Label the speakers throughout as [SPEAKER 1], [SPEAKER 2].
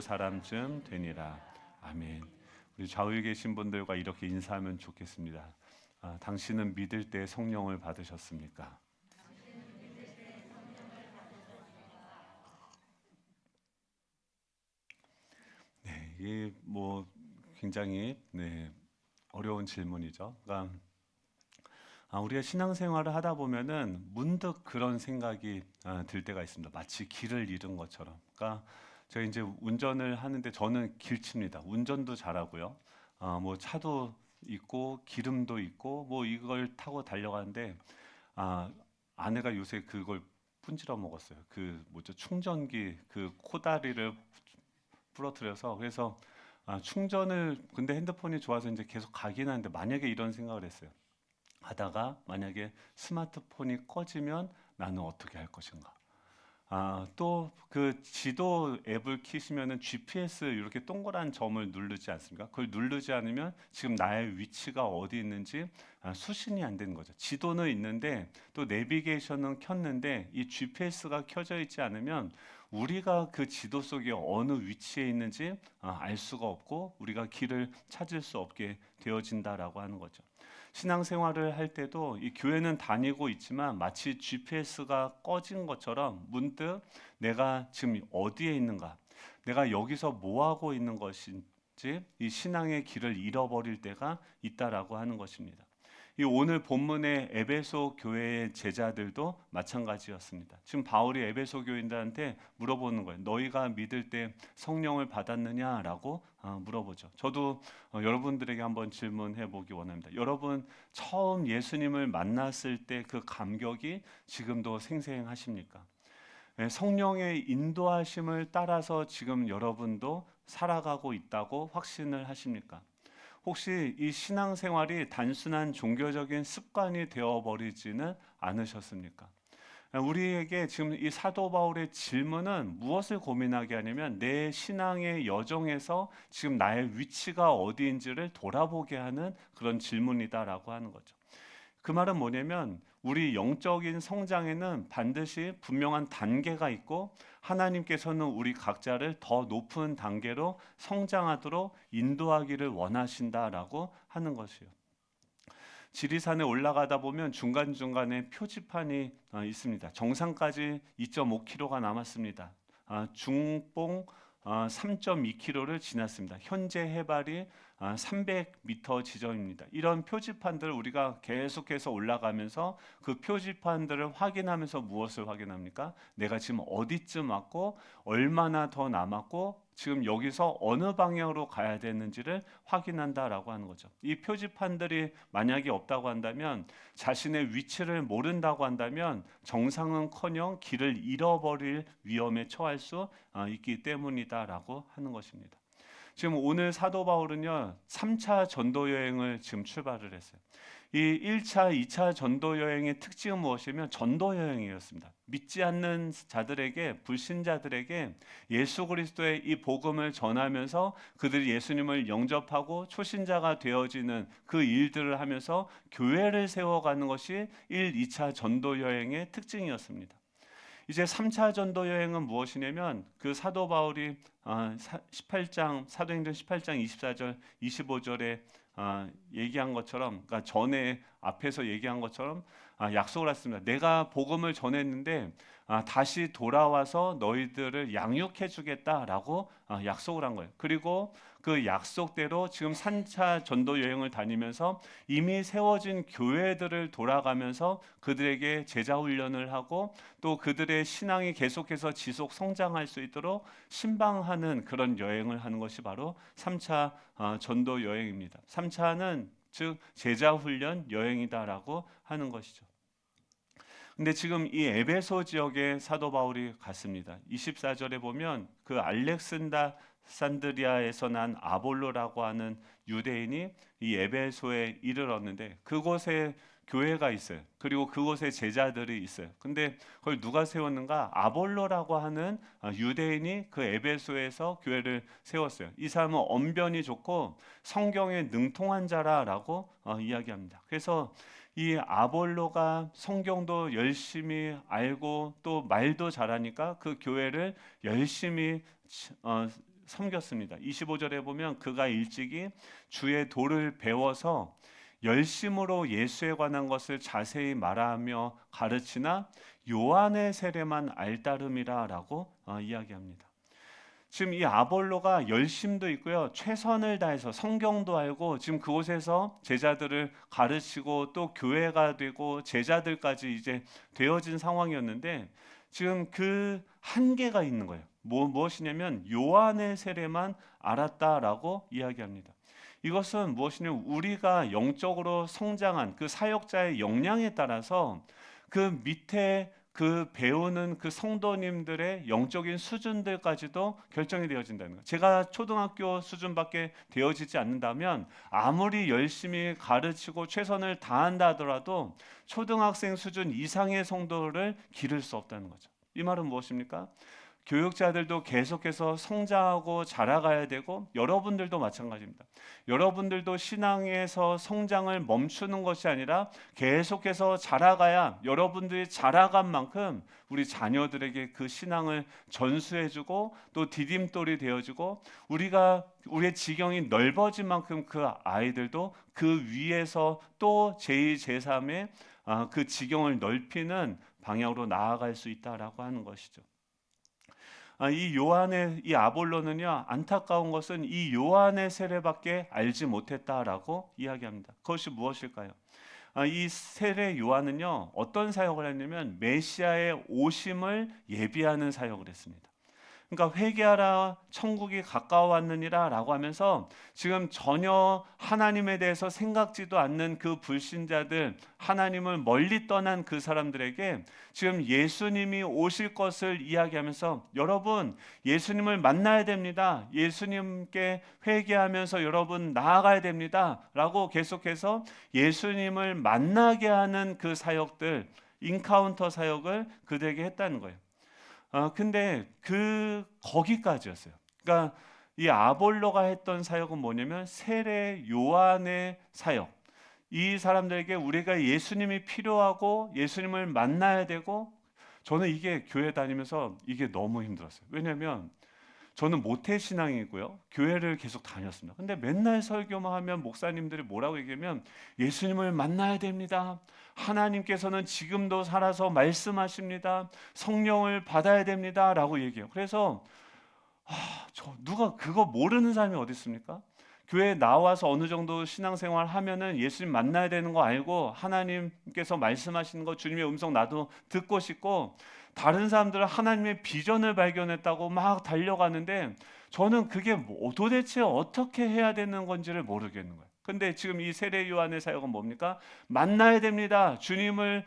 [SPEAKER 1] 사람쯤 되니라. 아멘. 우리 좌우에 계신 분들과 이렇게 인사하면 좋겠습니다. 당신은 믿을 때 성령을 받으셨습니까? 네, 이게 뭐 굉장히 어려운 질문이죠. 그러니까 우리가 신앙생활을 하다 보면은 문득 그런 생각이 들 때가 있습니다. 마치 길을 잃은 것처럼. 그러니까 제가 이제 운전을 하는데 저는 길칩니다. 운전도 잘하고요. 뭐 차도 있고 기름도 있고 뭐 이걸 타고 달려가는데 아, 아내가 요새 그걸 분지러 먹었어요. 그 뭐죠? 충전기 그 코다리를 부러뜨려서 그래서 충전을 근데 핸드폰이 좋아서 이제 계속 가긴 하는데 만약에 이런 생각을 했어요. 하다가 만약에 스마트폰이 꺼지면 나는 어떻게 할 것인가? 또 그 지도 앱을 키시면은 GPS 이렇게 동그란 점을 누르지 않습니까? 그걸 누르지 않으면 지금 나의 위치가 어디 있는지 수신이 안 되는 거죠. 지도는 있는데 또 내비게이션은 켰는데 이 GPS가 켜져 있지 않으면 우리가 그 지도 속에 어느 위치에 있는지 알 수가 없고 우리가 길을 찾을 수 없게 되어진다라고 하는 거죠. 신앙생활을 할 때도 이 교회는 다니고 있지만 마치 GPS가 꺼진 것처럼 문득 내가 지금 어디에 있는가, 내가 여기서 뭐 하고 있는 것인지 이 신앙의 길을 잃어버릴 때가 있다라고 하는 것입니다. 이 오늘 본문의 에베소 교회의 제자들도 마찬가지였습니다. 지금 바울이 에베소 교인들한테 물어보는 거예요. 너희가 믿을 때 성령을 받았느냐라고 물어보죠. 저도 여러분들에게 한번 질문해 보기 원합니다. 여러분 처음 예수님을 만났을 때 그 감격이 지금도 생생하십니까? 성령의 인도하심을 따라서 지금 여러분도 살아가고 있다고 확신을 하십니까? 혹시 이 신앙생활이 단순한 종교적인 습관이 되어버리지는 않으셨습니까? 우리에게 지금 이 사도 바울의 질문은 무엇을 고민하게 하냐면 내 신앙의 여정에서 지금 나의 위치가 어디인지를 돌아보게 하는 그런 질문이다라고 하는 거죠. 그 말은 뭐냐면 우리 영적인 성장에는 반드시 분명한 단계가 있고 하나님께서는 우리 각자를 더 높은 단계로 성장하도록 인도하기를 원하신다라고 하는 것이요. 지리산에 올라가다 보면 중간중간에 표지판이 있습니다. 정상까지 2.5km가 남았습니다. 중봉 3.2km를 지났습니다. 현재 해발이 300m 지점입니다. 이런 표지판들을 우리가 계속해서 올라가면서 그 표지판들을 확인하면서 무엇을 확인합니까? 내가 지금 어디쯤 왔고 얼마나 더 남았고 지금 여기서 어느 방향으로 가야 되는지를 확인한다라고 하는 거죠. 이 표지판들이 만약에 없다고 한다면 자신의 위치를 모른다고 한다면 정상은커녕 길을 잃어버릴 위험에 처할 수 있기 때문이다라고 하는 것입니다. 지금 오늘 사도 바울은요 3차 전도 여행을 지금 출발을 했어요. 이 1차, 2차 전도 여행의 특징은 무엇이냐면 전도 여행이었습니다. 믿지 않는 자들에게 불신자들에게 예수 그리스도의 이 복음을 전하면서 그들이 예수님을 영접하고 초신자가 되어지는 그 일들을 하면서 교회를 세워가는 것이 1, 2차 전도 여행의 특징이었습니다. 이제 3차 전도 여행은 무엇이냐면 그 사도 바울이 18장 사도행전 18장 24절 25절에 얘기한 것처럼 그러니까 전에 앞에서 얘기한 것처럼 약속을 했습니다. 내가 복음을 전했는데 다시 돌아와서 너희들을 양육해 주겠다라고 약속을 한 거예요. 그리고 그 약속대로 지금 3차 전도 여행을 다니면서 이미 세워진 교회들을 돌아가면서 그들에게 제자 훈련을 하고 또 그들의 신앙이 계속해서 지속 성장할 수 있도록 신방하는 그런 여행을 하는 것이 바로 3차 전도 여행입니다. 3차는 즉 제자 훈련 여행이다라고 하는 것이죠. 근데 지금 이 에베소 지역에 사도 바울이 갔습니다. 24절에 보면 그 알렉산드리아에서 난 아볼로라고 하는 유대인이 이 에베소에 이르렀는데 그곳에 교회가 있어요. 그리고 그곳에 제자들이 있어요. 근데 그걸 누가 세웠는가? 아볼로라고 하는 유대인이 그 에베소에서 교회를 세웠어요. 이 사람은 언변이 좋고 성경에 능통한 자라라고 이야기합니다. 그래서 이 아볼로가 성경도 열심히 알고 또 말도 잘하니까 그 교회를 열심히 섬겼습니다. 25절에 보면 그가 일찍이 주의 도를 배워서 열심으로 예수에 관한 것을 자세히 말하며 가르치나 요한의 세례만 알따름이라라고 이야기합니다. 지금 이 아볼로가 열심도 있고요, 최선을 다해서 성경도 알고 지금 그곳에서 제자들을 가르치고 또 교회가 되고 제자들까지 이제 되어진 상황이었는데, 지금 그 한계가 있는 거예요. 무엇이냐면 요한의 세례만 알았다라고 이야기합니다. 이것은 무엇이냐면 우리가 영적으로 성장한 그 사역자의 역량에 따라서 그 밑에 그 배우는 그 성도님들의 영적인 수준들까지도 결정이 되어진다는 거예요. 제가 초등학교 수준밖에 되어지지 않는다면 아무리 열심히 가르치고 최선을 다한다 하더라도 초등학생 수준 이상의 성도를 기를 수 없다는 거죠. 이 말은 무엇입니까? 교육자들도 계속해서 성장하고 자라가야 되고, 여러분들도 마찬가지입니다. 여러분들도 신앙에서 성장을 멈추는 것이 아니라 계속해서 자라가야, 여러분들이 자라간 만큼 우리 자녀들에게 그 신앙을 전수해주고 또 디딤돌이 되어주고, 우리의 지경이 넓어진 만큼 그 아이들도 그 위에서 또 제2, 제3의 그 지경을 넓히는 방향으로 나아갈 수 있다라고 하는 것이죠. 이 아볼로는요, 안타까운 것은 이 요한의 세례밖에 알지 못했다라고 이야기합니다. 그것이 무엇일까요? 이 세례 요한은요, 어떤 사역을 했냐면 메시아의 오심을 예비하는 사역을 했습니다. 그러니까 회개하라 천국이 가까워왔느니라 라고 하면서 지금 전혀 하나님에 대해서 생각지도 않는 그 불신자들, 하나님을 멀리 떠난 그 사람들에게 지금 예수님이 오실 것을 이야기하면서, 여러분 예수님을 만나야 됩니다, 예수님께 회개하면서 여러분 나아가야 됩니다 라고 계속해서 예수님을 만나게 하는 그 사역들, 인카운터 사역을 그들에게 했다는 거예요. 근데 거기까지였어요. 그러니까 이 아볼로가 했던 사역은 뭐냐면 세례 요한의 사역. 이 사람들에게 우리가 예수님이 필요하고 예수님을 만나야 되고, 저는 이게 교회 다니면서 이게 너무 힘들었어요. 왜냐하면 저는 모태신앙이고요, 교회를 계속 다녔습니다. 근데 맨날 설교만 하면 목사님들이 뭐라고 얘기하면 예수님을 만나야 됩니다, 하나님께서는 지금도 살아서 말씀하십니다, 성령을 받아야 됩니다 라고 얘기해요. 그래서 누가 그거 모르는 사람이 어디 있습니까? 교회에 나와서 어느 정도 신앙생활 하면은 예수님 만나야 되는 거 알고, 하나님께서 말씀하시는 거 주님의 음성 나도 듣고 싶고, 다른 사람들은 하나님의 비전을 발견했다고 막 달려가는데 저는 그게 도대체 어떻게 해야 되는 건지를 모르겠는 거예요. 근데 지금 이 세례 요한의 사역은 뭡니까? 만나야 됩니다, 주님을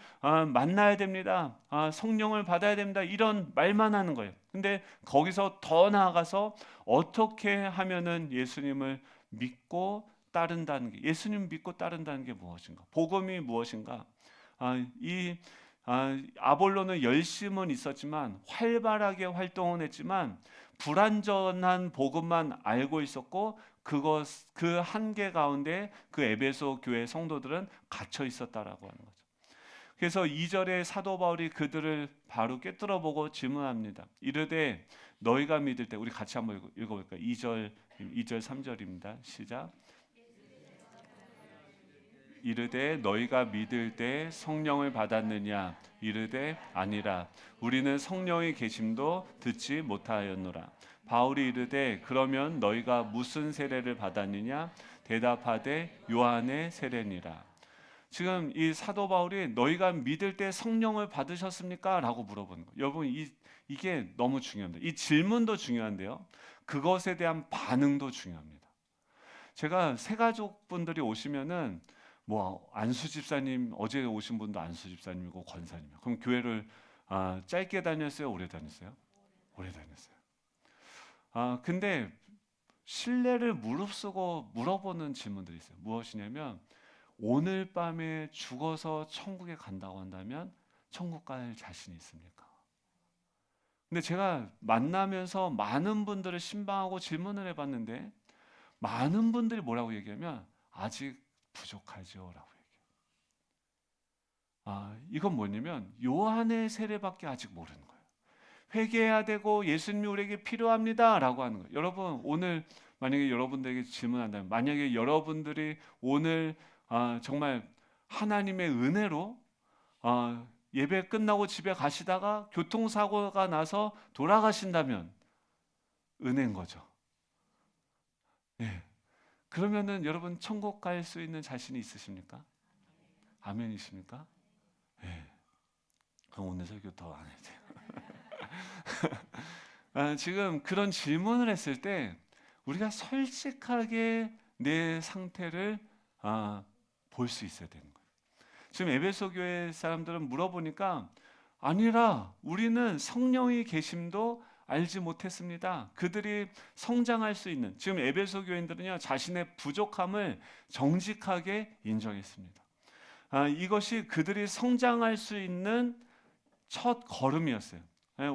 [SPEAKER 1] 만나야 됩니다, 성령을 받아야 됩니다, 이런 말만 하는 거예요. 근데 거기서 더 나아가서 어떻게 하면은 예수님을 믿고 따른다는 게, 예수님 믿고 따른다는 게 무엇인가? 복음이 무엇인가? 아볼로는 열심은 있었지만 활발하게 활동은 했지만 불완전한 복음만 알고 있었고, 그 한계 가운데 그 에베소 교회 성도들은 갇혀 있었다라고 하는 거죠. 그래서 2절에 사도 바울이 그들을 바로 꿰뚫어 보고 질문합니다. 이르되 너희가 믿을 때, 우리 같이 한번 읽어볼까요? 2절 3절입니다. 시작. 이르되 너희가 믿을 때 성령을 받았느냐? 이르되 아니라 우리는 성령의 계심도 듣지 못하였노라. 바울이 이르되 그러면 너희가 무슨 세례를 받았느냐? 대답하되 요한의 세례니라. 지금 이 사도 바울이 너희가 믿을 때 성령을 받으셨습니까? 라고 물어보는 거예요. 여러분 이게 너무 중요합니다. 이 질문도 중요한데요, 그것에 대한 반응도 중요합니다. 제가 새가족분들이 오시면은 안수 집사님, 어제 오신 분도 안수 집사님이고 권사님이요. 그럼 교회를 짧게 다녔어요? 오래 다녔어요? 오래 다녔어요. 근데 신뢰를 무릅쓰고 물어보는 질문들이 있어요. 무엇이냐면 오늘 밤에 죽어서 천국에 간다고 한다면 천국 갈 자신이 있습니까? 근데 제가 만나면서 많은 분들을 신방하고 질문을 해봤는데 많은 분들이 뭐라고 얘기하면 아직 부족하죠 라고 얘기해요. 이건 뭐냐면 요한의 세례밖에 아직 모르는 거예요. 회개해야 되고 예수님이 우리에게 필요합니다라고 하는 거예요. 여러분, 오늘 만약에 여러분들에게 질문한다면, 만약에 여러분들이 오늘 정말 하나님의 은혜로 예배 끝나고 집에 가시다가 교통사고가 나서 돌아가신다면 은혜인 거죠. 예. 그러면은 여러분 천국 갈 수 있는 자신이 있으십니까? 아멘이십니까? 예. 그럼 오늘 설교 더 안 해도 돼요. 지금 그런 질문을 했을 때 우리가 솔직하게 내 상태를 볼 수 있어야 되는 거예요. 지금 에베소 교회 사람들은 물어보니까 아니라 우리는 성령의 계심도 알지 못했습니다. 그들이 성장할 수 있는, 지금 에베소 교인들은요 자신의 부족함을 정직하게 인정했습니다. 이것이 그들이 성장할 수 있는 첫 걸음이었어요.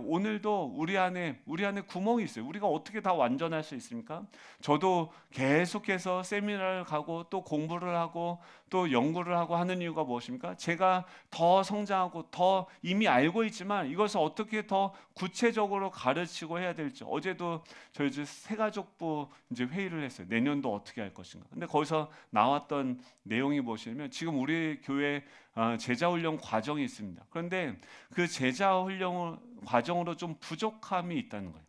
[SPEAKER 1] 오늘도 우리 안에 구멍이 있어요. 우리가 어떻게 다 완전할 수 있습니까? 저도 계속해서 세미나를 가고 또 공부를 하고 또 연구를 하고 하는 이유가 무엇입니까? 제가 더 성장하고 더 이미 알고 있지만 이것을 어떻게 더 구체적으로 가르치고 해야 될지. 어제도 저희 집 새가족부 이제 회의를 했어요. 내년도 어떻게 할 것인가. 근데 거기서 나왔던 내용이 무엇이냐면 지금 우리 교회 제자 훈련 과정이 있습니다. 그런데 그 제자 훈련 과정으로 좀 부족함이 있다는 거예요.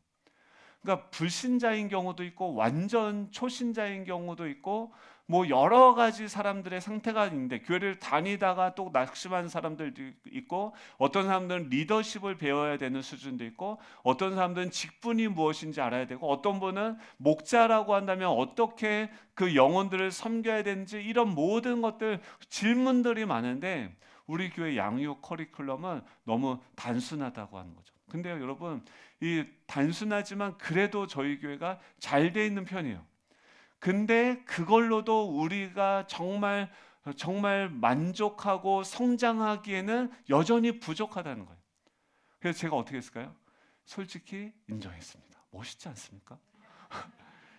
[SPEAKER 1] 그러니까 불신자인 경우도 있고 완전 초신자인 경우도 있고 뭐 여러 가지 사람들의 상태가 있는데 교회를 다니다가 또 낙심한 사람들도 있고 어떤 사람들은 리더십을 배워야 되는 수준도 있고 어떤 사람들은 직분이 무엇인지 알아야 되고 어떤 분은 목자라고 한다면 어떻게 그 영혼들을 섬겨야 되는지 이런 모든 것들 질문들이 많은데 우리 교회 양육 커리큘럼은 너무 단순하다고 하는 거죠. 근데 여러분 이 단순하지만 그래도 저희 교회가 잘 돼 있는 편이에요. 근데 그걸로도 우리가 정말 만족하고 성장하기에는 여전히 부족하다는 거예요. 그래서 제가 어떻게 했을까요? 솔직히 인정했습니다. 멋있지 않습니까?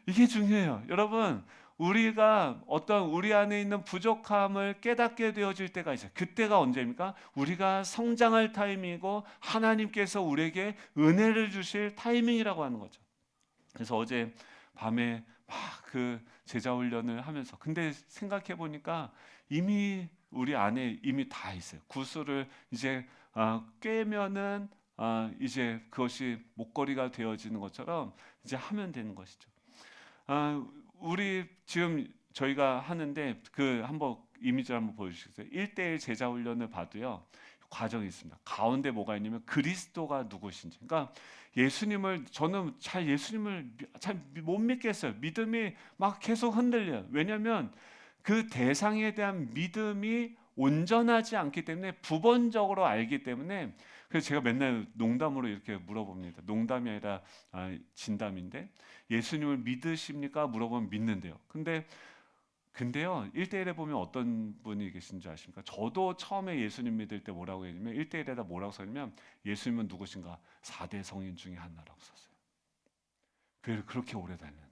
[SPEAKER 1] 이게 중요해요. 여러분, 우리가 어떤 우리 안에 있는 부족함을 깨닫게 되어질 때가 있어요. 그때가 언제입니까? 우리가 성장할 타이밍이고 하나님께서 우리에게 은혜를 주실 타이밍이라고 하는 거죠. 그래서 어제 밤에 막 그 제자 훈련을 하면서 근데 생각해 보니까 이미 우리 안에 이미 다 있어요. 구슬을 이제 꿰면은 이제 그것이 목걸이가 되어지는 것처럼 이제 하면 되는 것이죠. 우리 지금 저희가 하는데 그 한번 이미지를 한번 보여주시겠어요? 1대1 제자 훈련을 봐도요. 과정이 있습니다. 가운데 뭐가 있냐면 그리스도가 누구신지. 그러니까 저는 예수님을 잘 못 믿겠어요. 믿음이 막 계속 흔들려요. 왜냐하면 그 대상에 대한 믿음이 온전하지 않기 때문에 부분적으로 알기 때문에 그래서 제가 맨날 농담으로 이렇게 물어봅니다. 농담이 아니라 진담인데 예수님을 믿으십니까? 물어보면 믿는데요. 근데요, 1대1에 보면 어떤 분이 계신 줄 아십니까? 저도 처음에 예수님 믿을 때 뭐라고 했냐면 1대1에다 뭐라고 썼냐면 예수님은 누구신가? 4대 성인 중에 하나라고 썼어요. 교회를 그렇게 오래 다녔는데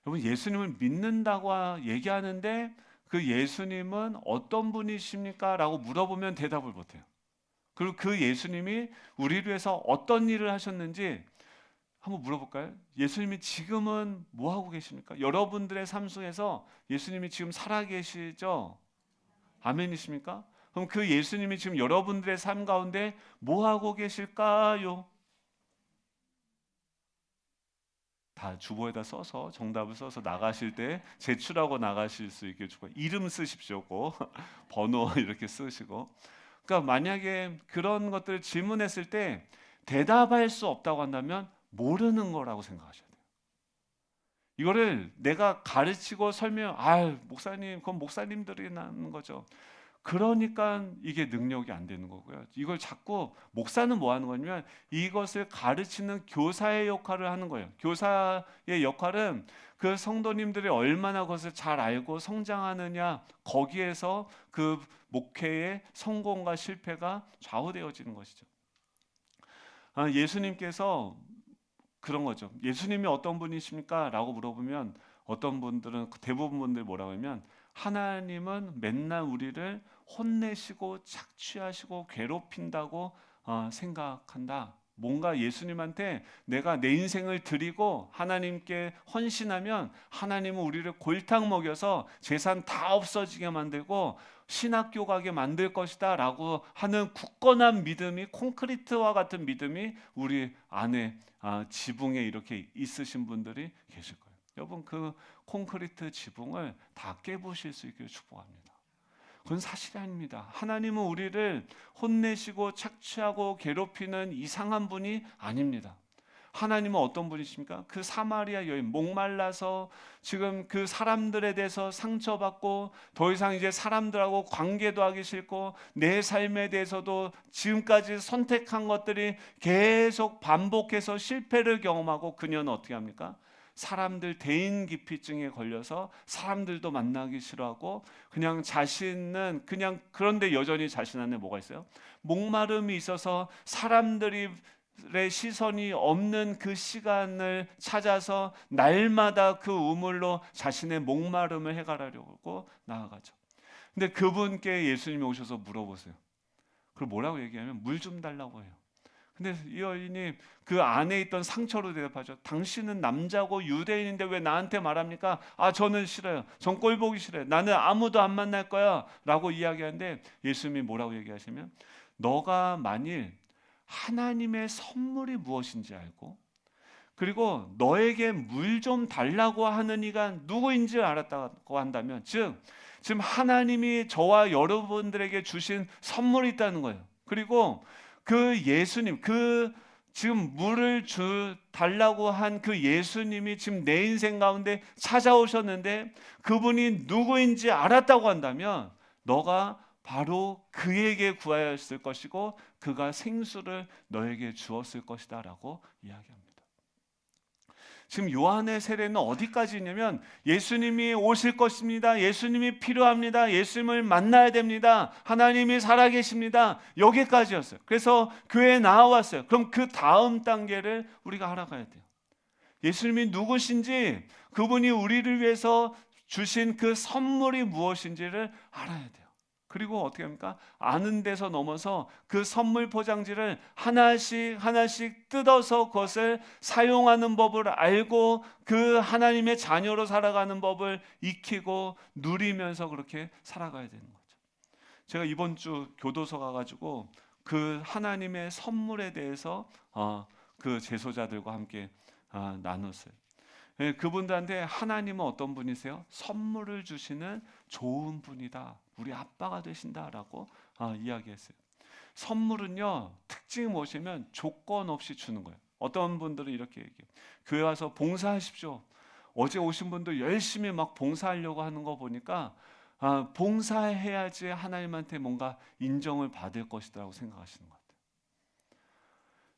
[SPEAKER 1] 여러분 예수님을 믿는다고 얘기하는데 그 예수님은 어떤 분이십니까? 라고 물어보면 대답을 못해요. 그리고 그 예수님이 우리를 위해서 어떤 일을 하셨는지 한번 물어볼까요? 예수님이 지금은 뭐 하고 계십니까? 여러분들의 삶 속에서 예수님이 지금 살아계시죠? 아멘이십니까? 그럼 그 예수님이 지금 여러분들의 삶 가운데 뭐 하고 계실까요? 다 주보에다 써서 정답을 써서 나가실 때 제출하고 나가실 수 있게 주고 이름 쓰십시오. 번호 이렇게 쓰시고. 그러니까 만약에 그런 것들을 질문했을 때 대답할 수 없다고 한다면 모르는 거라고 생각하셔야 돼요. 이거를 내가 가르치고 목사님, 그건 목사님들이 하는 거죠. 그러니까 이게 능력이 안 되는 거고요. 이걸 자꾸 목사는 뭐 하는 거냐면 이것을 가르치는 교사의 역할을 하는 거예요. 교사의 역할은 그 성도님들이 얼마나 그것을 잘 알고 성장하느냐 거기에서 그 목회의 성공과 실패가 좌우되어지는 것이죠. 예수님께서 그런 거죠. 예수님이 어떤 분이십니까? 라고 물어보면 어떤 분들은 대부분 분들이 뭐라고 하면 하나님은 맨날 우리를 혼내시고 착취하시고 괴롭힌다고 생각한다. 뭔가 예수님한테 내가 내 인생을 드리고 하나님께 헌신하면 하나님은 우리를 골탕 먹여서 재산 다 없어지게 만들고 신학교 가게 만들 것이다 라고 하는 굳건한 믿음이, 콘크리트와 같은 믿음이 우리 안에 지붕에 이렇게 있으신 분들이 계실 거예요. 여러분, 그 콘크리트 지붕을 다 깨부실 수 있기를 축복합니다. 그건 사실이 아닙니다. 하나님은 우리를 혼내시고 착취하고 괴롭히는 이상한 분이 아닙니다. 하나님은 어떤 분이십니까? 그 사마리아 여인, 목말라서 지금 그 사람들에 대해서 상처받고 더 이상 이제 사람들하고 관계도 하기 싫고 내 삶에 대해서도 지금까지 선택한 것들이 계속 반복해서 실패를 경험하고 그녀는 어떻게 합니까? 사람들 대인기피증에 걸려서 사람들도 만나기 싫어하고 그냥 자신은 그냥, 그런데 여전히 자신 안에 뭐가 있어요? 목마름이 있어서 사람들이 시선이 없는 그 시간을 찾아서 날마다 그 우물로 자신의 목마름을 해결하려고 나아가죠. 근데 그분께 예수님이 오셔서 물어보세요. 그걸 뭐라고 얘기하면 물 좀 달라고 해요. 근데 이 여인이 그 안에 있던 상처로 대답하죠. 당신은 남자고 유대인인데 왜 나한테 말합니까? 저는 싫어요. 전 꼴 보기 싫어요. 나는 아무도 안 만날 거야 라고 이야기하는데 예수님이 뭐라고 얘기하시면, 너가 만일 하나님의 선물이 무엇인지 알고 그리고 너에게 물 좀 달라고 하는 이가 누구인지 알았다고 한다면, 즉 지금 하나님이 저와 여러분들에게 주신 선물이 있다는 거예요. 그리고 그 예수님, 그 지금 물을 달라고 한 그 예수님이 지금 내 인생 가운데 찾아오셨는데 그분이 누구인지 알았다고 한다면 너가 바로 그에게 구하였을 것이고 그가 생수를 너에게 주었을 것이다 라고 이야기합니다. 지금 요한의 세례는 어디까지 있냐면 예수님이 오실 것입니다. 예수님이 필요합니다. 예수님을 만나야 됩니다. 하나님이 살아계십니다. 여기까지였어요. 그래서 교회에 나와왔어요. 그럼 그 다음 단계를 우리가 알아가야 돼요. 예수님이 누구신지, 그분이 우리를 위해서 주신 그 선물이 무엇인지를 알아야 돼요. 그리고 어떻게 합니까? 아는 데서 넘어서 그 선물 포장지를 하나씩 하나씩 뜯어서 그것을 사용하는 법을 알고 그 하나님의 자녀로 살아가는 법을 익히고 누리면서 그렇게 살아가야 되는 거죠. 제가 이번 주 교도소 가가지고 그 하나님의 선물에 대해서 그 제소자들과 함께 나눴어요. 그분들한테 하나님은 어떤 분이세요? 선물을 주시는 좋은 분이다. 우리 아빠가 되신다라고 이야기했어요. 선물은요, 특징이 무엇이냐면 조건 없이 주는 거예요. 어떤 분들은 이렇게 얘기해요. 교회 와서 봉사하십시오. 어제 오신 분들 열심히 막 봉사하려고 하는 거 보니까 봉사해야지 하나님한테 뭔가 인정을 받을 것이라고 생각하시는 거예요.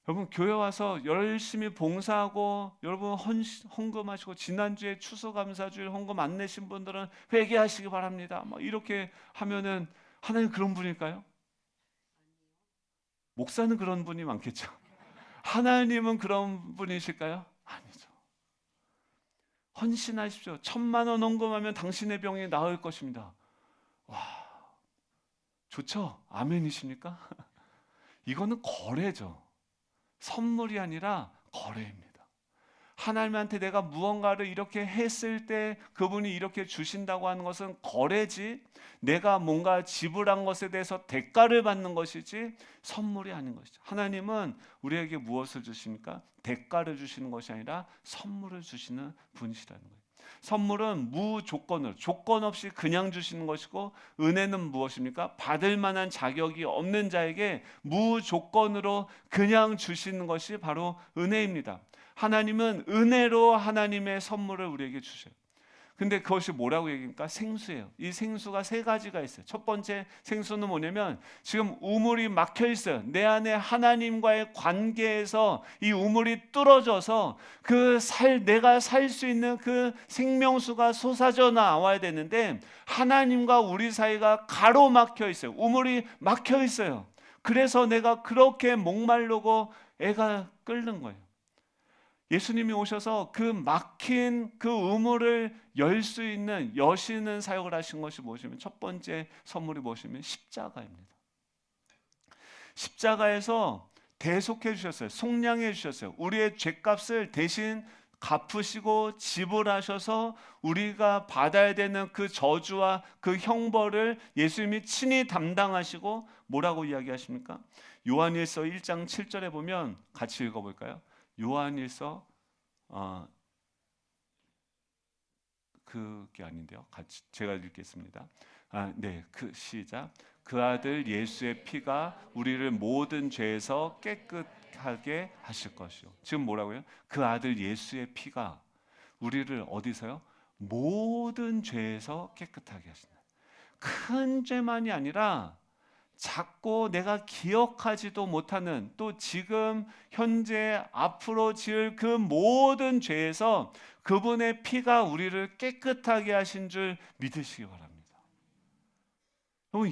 [SPEAKER 1] 여러분, 교회 와서 열심히 봉사하고 여러분 헌금하시고, 지난주에 추수감사주일 헌금 안 내신 분들은 회개하시기 바랍니다. 막 이렇게 하면은 하나님 그런 분일까요? 목사는 그런 분이 많겠죠. 하나님은 그런 분이실까요? 아니죠. 헌신하십시오. 1,000,000원 헌금하면 당신의 병이 나을 것입니다. 와, 좋죠? 아멘이십니까? 이거는 거래죠. 선물이 아니라 거래입니다. 하나님한테 내가 무언가를 이렇게 했을 때 그분이 이렇게 주신다고 하는 것은 거래지, 내가 뭔가 지불한 것에 대해서 대가를 받는 것이지 선물이 아닌 것이죠. 하나님은 우리에게 무엇을 주십니까? 대가를 주시는 것이 아니라 선물을 주시는 분이시라는 거예요. 선물은 무조건으로, 조건 없이 그냥 주시는 것이고, 은혜는 무엇입니까? 받을 만한 자격이 없는 자에게 무조건으로 그냥 주시는 것이 바로 은혜입니다. 하나님은 은혜로 하나님의 선물을 우리에게 주셔요. 근데 그것이 뭐라고 얘기합니까? 생수예요. 이 생수가 세 가지가 있어요. 첫 번째 생수는 뭐냐면 지금 우물이 막혀 있어요. 내 안에 하나님과의 관계에서 이 우물이 뚫어져서 내가 살 수 있는 그 생명수가 솟아져 나와야 되는데 하나님과 우리 사이가 가로막혀 있어요. 우물이 막혀 있어요. 그래서 내가 그렇게 목마르고 애가 끓는 거예요. 예수님이 오셔서 그 막힌 그 우물을 열 수 있는 여시는 사역을 하신 것이 무엇이면, 첫 번째 선물이 무엇이면 십자가입니다. 십자가에서 대속해 주셨어요. 속량해 주셨어요. 우리의 죄값을 대신 갚으시고 지불하셔서 우리가 받아야 되는 그 저주와 그 형벌을 예수님이 친히 담당하시고 뭐라고 이야기하십니까? 요한일서 1장 7절에 보면 같이 읽어볼까요? 요한일서 그게 아닌데요. 같이 제가 읽겠습니다. 시작. 그 아들 예수의 피가 우리를 모든 죄에서 깨끗하게 하실 것이요. 지금 뭐라고요? 그 아들 예수의 피가 우리를 어디서요? 모든 죄에서 깨끗하게 하신다. 큰 죄만이 아니라 작고 내가 기억하지도 못하는, 또 지금 현재 앞으로 지을 그 모든 죄에서 그분의 피가 우리를 깨끗하게 하신 줄 믿으시기 바랍니다.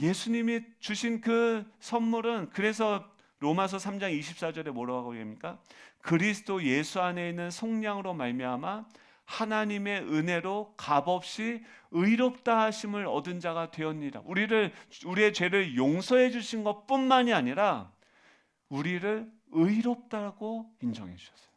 [SPEAKER 1] 예수님이 주신 그 선물은, 그래서 로마서 3장 24절에 뭐라고 얘기합니까? 그리스도 예수 안에 있는 속량으로 말미암아 하나님의 은혜로 값없이 의롭다 하심을 얻은 자가 되었느니라. 우리의 죄를 용서해 주신 것뿐만이 아니라 우리를 의롭다고 인정해 주셨어요.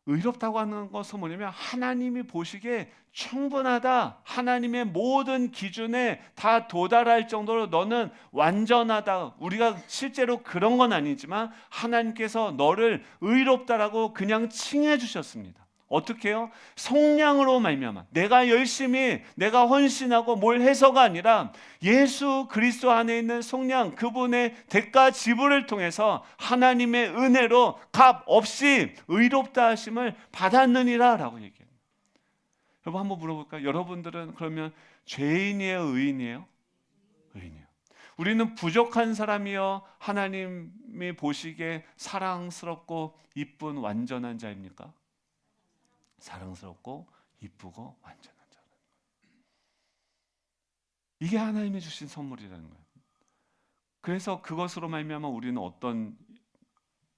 [SPEAKER 1] 의롭다고 하는 것은 뭐냐면 하나님이 보시기에 충분하다, 하나님의 모든 기준에 다 도달할 정도로 너는 완전하다. 우리가 실제로 그런 건 아니지만 하나님께서 너를 의롭다라고 그냥 칭해 주셨습니다. 어떻게 해요? 속량으로 말미암아, 내가 열심히 내가 헌신하고 뭘 해서가 아니라 예수 그리스도 안에 있는 속량, 그분의 대가 지불을 통해서 하나님의 은혜로 값 없이 의롭다 하심을 받았느니라 라고 얘기해요. 여러분 한번 물어볼까요? 여러분들은 그러면 죄인이에요, 의인이에요? 의인이에요. 우리는 부족한 사람이요, 하나님이 보시기에 사랑스럽고 이쁜 완전한 자입니까? 사랑스럽고 이쁘고 완전한 자. 이게 하나님이 주신 선물이라는 거예요. 그래서 그것으로 말미암아 우리는 어떤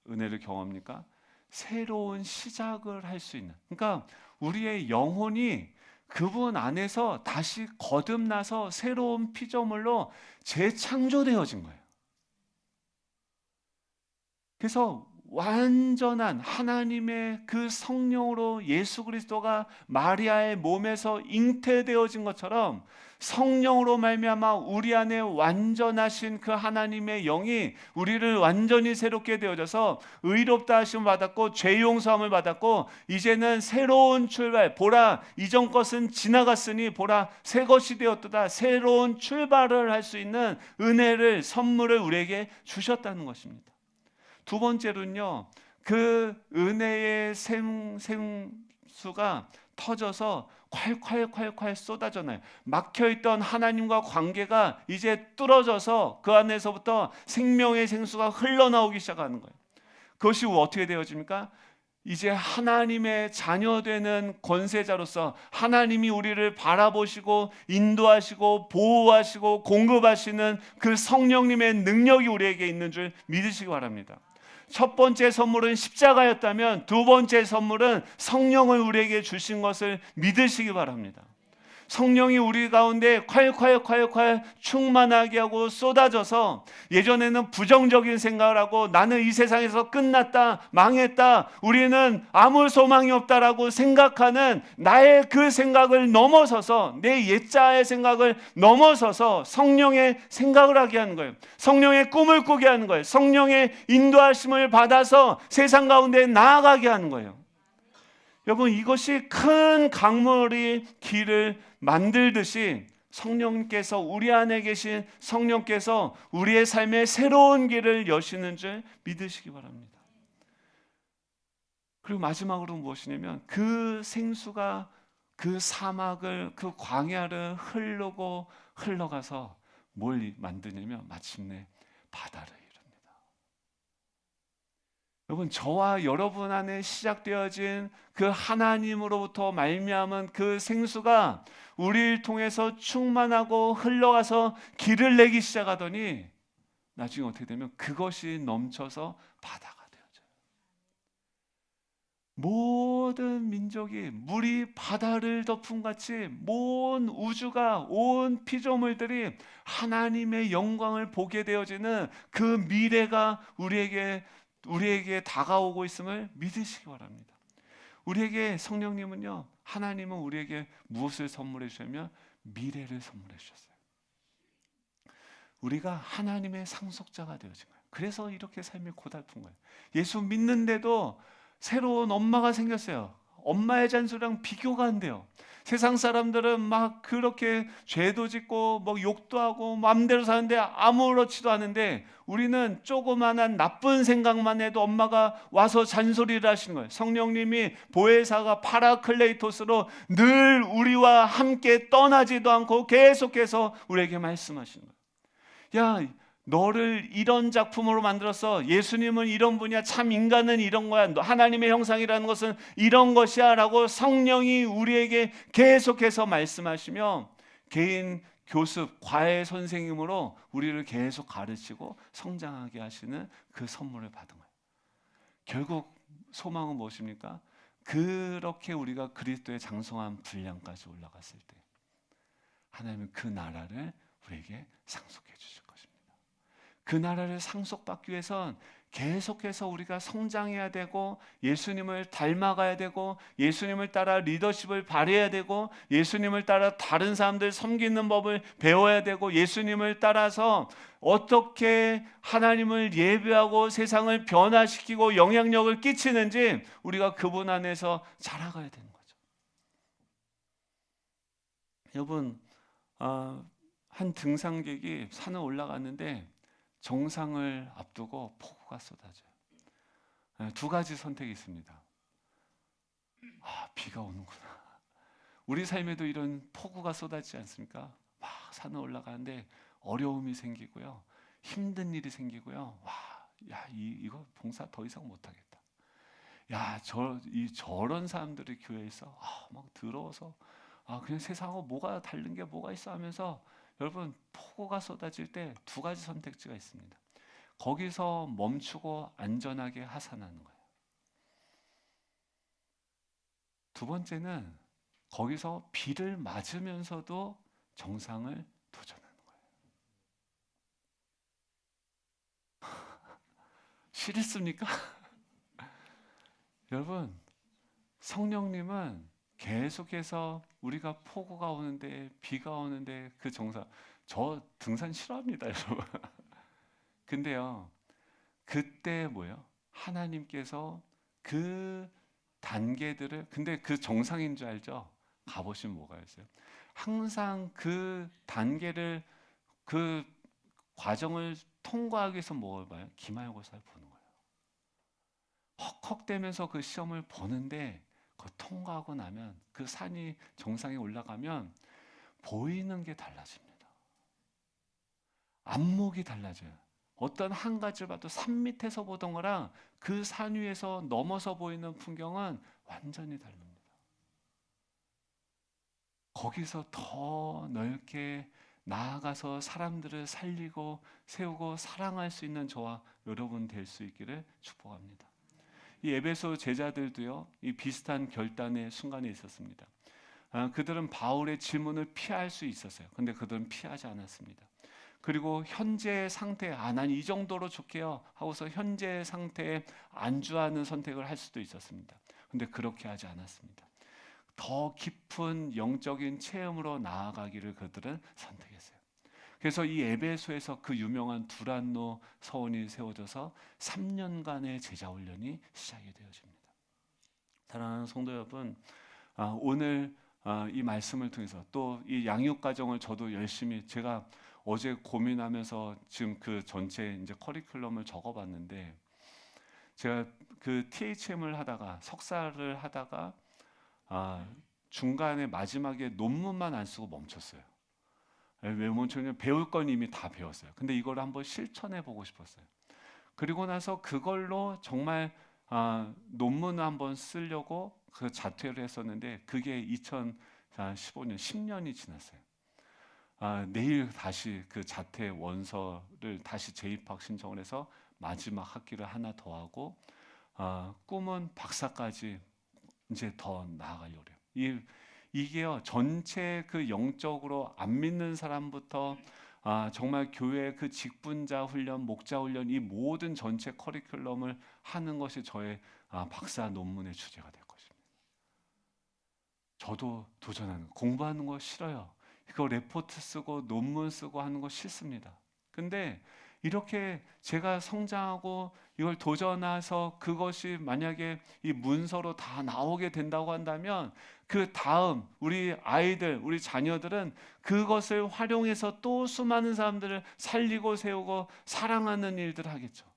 [SPEAKER 1] 은혜를 경험합니까? 새로운 시작을 할 수 있는, 그러니까 우리의 영혼이 그분 안에서 다시 거듭나서 새로운 피조물로 재창조되어진 거예요. 그래서 완전한 하나님의 그 성령으로 예수 그리스도가 마리아의 몸에서 잉태되어진 것처럼 성령으로 말미암아 우리 안에 완전하신 그 하나님의 영이 우리를 완전히 새롭게 되어져서 의롭다 하심을 받았고 죄 용서함을 받았고 이제는 새로운 출발, 보라 이전 것은 지나갔으니 보라 새 것이 되었도다, 새로운 출발을 할 수 있는 은혜를, 선물을 우리에게 주셨다는 것입니다. 두 번째로는요, 그 은혜의 생수가 터져서 콸콸콸콸 쏟아져나요. 막혀있던 하나님과 관계가 이제 뚫어져서 그 안에서부터 생명의 생수가 흘러나오기 시작하는 거예요. 그것이 어떻게 되어집니까? 이제 하나님의 자녀되는 권세자로서 하나님이 우리를 바라보시고 인도하시고 보호하시고 공급하시는 그 성령님의 능력이 우리에게 있는 줄 믿으시기 바랍니다. 첫 번째 선물은 십자가였다면 두 번째 선물은 성령을 우리에게 주신 것을 믿으시기 바랍니다. 성령이 우리 가운데 콸콸콸콸 충만하게 하고 쏟아져서 예전에는 부정적인 생각을 하고 나는 이 세상에서 끝났다, 망했다, 우리는 아무 소망이 없다라고 생각하는 나의 그 생각을 넘어서서, 내 옛자의 생각을 넘어서서 성령의 생각을 하게 하는 거예요. 성령의 꿈을 꾸게 하는 거예요. 성령의 인도하심을 받아서 세상 가운데 나아가게 하는 거예요. 여러분, 이것이 큰 강물이 길을 만들듯이 성령께서, 우리 안에 계신 성령께서 우리의 삶에 새로운 길을 여시는 줄 믿으시기 바랍니다. 그리고 마지막으로 무엇이냐면 그 생수가 그 사막을, 그 광야를 흐르고 흘러가서 뭘 만드냐면 마침내 바다를 이룹니다. 여러분, 저와 여러분 안에 시작되어진 그 하나님으로부터 말미암은 그 생수가 우리를 통해서 충만하고 흘러가서 길을 내기 시작하더니 나중에 어떻게 되면 그것이 넘쳐서 바다가 되어져요. 모든 민족이 물이 바다를 덮은 같이 온 우주가, 온 피조물들이 하나님의 영광을 보게 되어지는 그 미래가 우리에게 다가오고 있음을 믿으시기 바랍니다. 우리에게 성령님은요, 하나님은 우리에게 무엇을 선물해 주셨냐면 미래를 선물해 주셨어요. 우리가 하나님의 상속자가 되어진 거예요. 그래서 이렇게 삶이 고달픈 거예요. 예수 믿는데도 새로운 엄마가 생겼어요. 엄마의 잔소리랑 비교가 안 돼요. 세상 사람들은 막 그렇게 죄도 짓고 뭐 욕도 하고 마음대로 사는데 아무렇지도 않은데, 우리는 조그만한 나쁜 생각만 해도 엄마가 와서 잔소리를 하시는 거예요. 성령님이 보혜사가 파라클레이토스로 늘 우리와 함께 떠나지도 않고 계속해서 우리에게 말씀하시는 거예요. 야, 너를 이런 작품으로 만들었어. 예수님은 이런 분이야. 참 인간은 이런 거야. 하나님의 형상이라는 것은 이런 것이야 라고 성령이 우리에게 계속해서 말씀하시며, 개인 교습, 과외 선생님으로 우리를 계속 가르치고 성장하게 하시는 그 선물을 받은 거예요. 결국 소망은 무엇입니까? 그렇게 우리가 그리스도의 장성한 분량까지 올라갔을 때 하나님은 그 나라를 우리에게 상속해 주실 것입니다. 그 나라를 상속받기 위해선 계속해서 우리가 성장해야 되고, 예수님을 닮아가야 되고, 예수님을 따라 리더십을 발휘해야 되고, 예수님을 따라 다른 사람들 섬기는 법을 배워야 되고, 예수님을 따라서 어떻게 하나님을 예배하고 세상을 변화시키고 영향력을 끼치는지 우리가 그분 안에서 자라가야 되는 거죠. 여러분, 한 등산객이 산을 올라갔는데 정상을 앞두고 폭우가 쏟아져요. 두 가지 선택이 있습니다. 비가 오는구나. 우리 삶에도 이런 폭우가 쏟아지지 않습니까? 막 산을 올라가는데 어려움이 생기고요, 힘든 일이 생기고요. 이거 봉사 더 이상 못하겠다. 저런 사람들이 교회에 있어. 막 더러워서 그냥 세상하고 뭐가 다른 게 뭐가 있어 하면서, 여러분, 폭우가 쏟아질 때 두 가지 선택지가 있습니다. 거기서 멈추고 안전하게 하산하는 거예요. 두 번째는 거기서 비를 맞으면서도 정상을 도전하는 거예요. 싫습니까? 여러분, 성령님은 계속해서 우리가 폭우가 오는데, 비가 오는데 그 정상, 저 등산 싫어합니다, 여러분. 근데요, 그때 뭐예요? 하나님께서 그 단계들을, 근데 그 정상인 줄 알죠? 가보시면 뭐가 있어요? 항상 그 단계를, 그 과정을 통과하기 위해서 뭘 봐요? 기말고사를 보는 거예요. 헉헉대면서 그 시험을 보는데, 그거 통과하고 나면, 그 산이 정상에 올라가면 보이는 게 달라집니다. 안목이 달라져요. 어떤 한 가지를 봐도 산 밑에서 보던 거랑 그 산 위에서 넘어서 보이는 풍경은 완전히 다릅니다. 거기서 더 넓게 나아가서 사람들을 살리고 세우고 사랑할 수 있는 저와 여러분 될 수 있기를 축복합니다. 이 에베소 제자들도요, 이 비슷한 결단의 순간에 있었습니다. 그들은 바울의 질문을 피할 수 있었어요. 근데 그들은 피하지 않았습니다. 그리고 현재 상태, 난 이 정도로 좋게요 하고서 현재 상태에 안주하는 선택을 할 수도 있었습니다. 근데 그렇게 하지 않았습니다. 더 깊은 영적인 체험으로 나아가기를 그들은 선택했어요. 그래서 이 에베소에서 그 유명한 두란노 서원이 세워져서 3년간의 제자 훈련이 시작이 되어집니다. 사랑하는 성도 여러분, 오늘 이 말씀을 통해서 또 이 양육 과정을 저도 열심히, 제가 어제 고민하면서 지금 그 전체 이제 커리큘럼을 적어봤는데, 제가 그 THM을 하다가 석사를 하다가 중간에 마지막에 논문만 안 쓰고 멈췄어요. 왜 멈췄냐면 배울 건 이미 다 배웠어요. 근데 이걸 한번 실천해 보고 싶었어요. 그리고 나서 그걸로 정말 논문을 한번 쓰려고 그 자퇴를 했었는데, 그게 2015년 10년이 지났어요. 내일 다시 그 자퇴 원서를 다시 재입학 신청을 해서 마지막 학기를 하나 더 하고, 꿈은 박사까지 이제 더 나아가려고 해요. 이게요, 전체 그 영적으로 안 믿는 사람부터 정말 교회 그 직분자 훈련, 목자 훈련, 이 모든 전체 커리큘럼을 하는 것이 저의 박사 논문의 주제가 될 것입니다. 저도 도전하는 거, 공부하는 거 싫어요. 이거 레포트 쓰고 논문 쓰고 하는 거 싫습니다. 근데 이렇게 제가 성장하고 이걸 도전해서 그것이 만약에 이 문서로 다 나오게 된다고 한다면 그 다음 우리 아이들, 우리 자녀들은 그것을 활용해서 또 수많은 사람들을 살리고 세우고 사랑하는 일들을 하겠죠.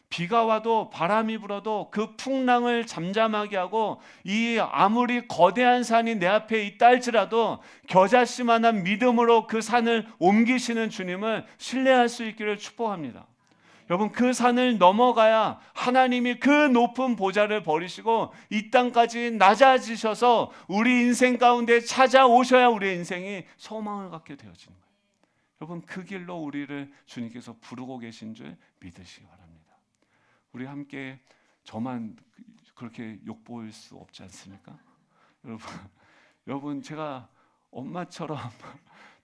[SPEAKER 1] 비가 와도 바람이 불어도 그 풍랑을 잠잠하게 하고 이 아무리 거대한 산이 내 앞에 있다 할지라도 겨자씨만한 믿음으로 그 산을 옮기시는 주님을 신뢰할 수 있기를 축복합니다. 여러분, 그 산을 넘어가야 하나님이 그 높은 보좌를 버리시고 이 땅까지 낮아지셔서 우리 인생 가운데 찾아오셔야 우리의 인생이 소망을 갖게 되어지는 거예요. 여러분, 그 길로 우리를 주님께서 부르고 계신 줄 믿으시기 바랍니다. 우리 함께, 저만 그렇게 욕보일 수 없지 않습니까? 여러분 제가 엄마처럼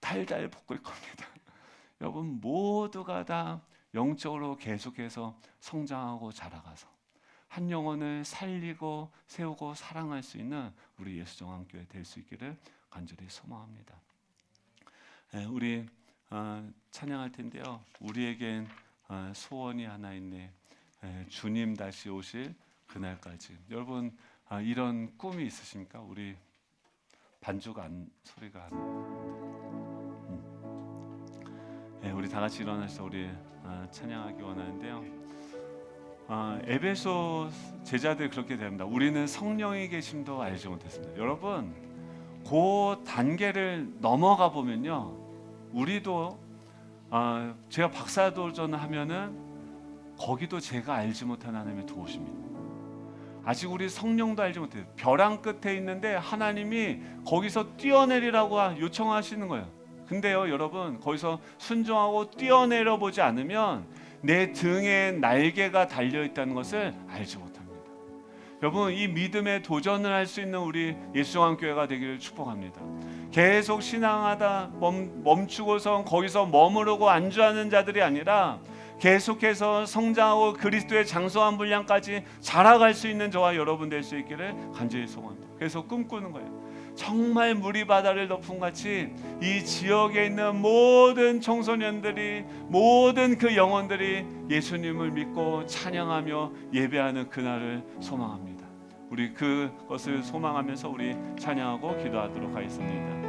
[SPEAKER 1] 달달 볶을 겁니다. 여러분 모두가 다 영적으로 계속해서 성장하고 자라가서 한 영혼을 살리고 세우고 사랑할 수 있는 우리 예수정한교회 될 수 있기를 간절히 소망합니다. 우리 찬양할 텐데요. 우리에겐 소원이 하나 있네. 주님 다시 오실 그날까지. 여러분 이런 꿈이 있으십니까? 우리 반주가 소리가 안. 우리 다 같이 일어나서 우리 찬양하기 원하는데요. 에베소 제자들 그렇게 됩니다. 우리는 성령의 계심도 알지 못했습니다. 여러분 그 단계를 넘어가 보면요, 우리도 제가 박사도전을 하면은 거기도 제가 알지 못한 하나님의 도우십니다. 아직 우리 성령도 알지 못해요. 벼랑 끝에 있는데 하나님이 거기서 뛰어내리라고 요청하시는 거예요. 근데요 여러분, 거기서 순종하고 뛰어내려 보지 않으면 내 등에 날개가 달려있다는 것을 알지 못합니다. 여러분, 이 믿음의 도전을 할 수 있는 우리 예수정한교회가 되기를 축복합니다. 계속 신앙하다 멈추고서 거기서 머무르고 안주하는 자들이 아니라 계속해서 성장하고 그리스도의 장성한 분량까지 자라갈 수 있는 저와 여러분 될 수 있기를 간절히 소원합니다. 그래서 꿈꾸는 거예요. 정말 물이 바다를 덮은 같이 이 지역에 있는 모든 청소년들이, 모든 그 영혼들이 예수님을 믿고 찬양하며 예배하는 그날을 소망합니다. 우리 그것을 소망하면서 우리 찬양하고 기도하도록 하겠습니다.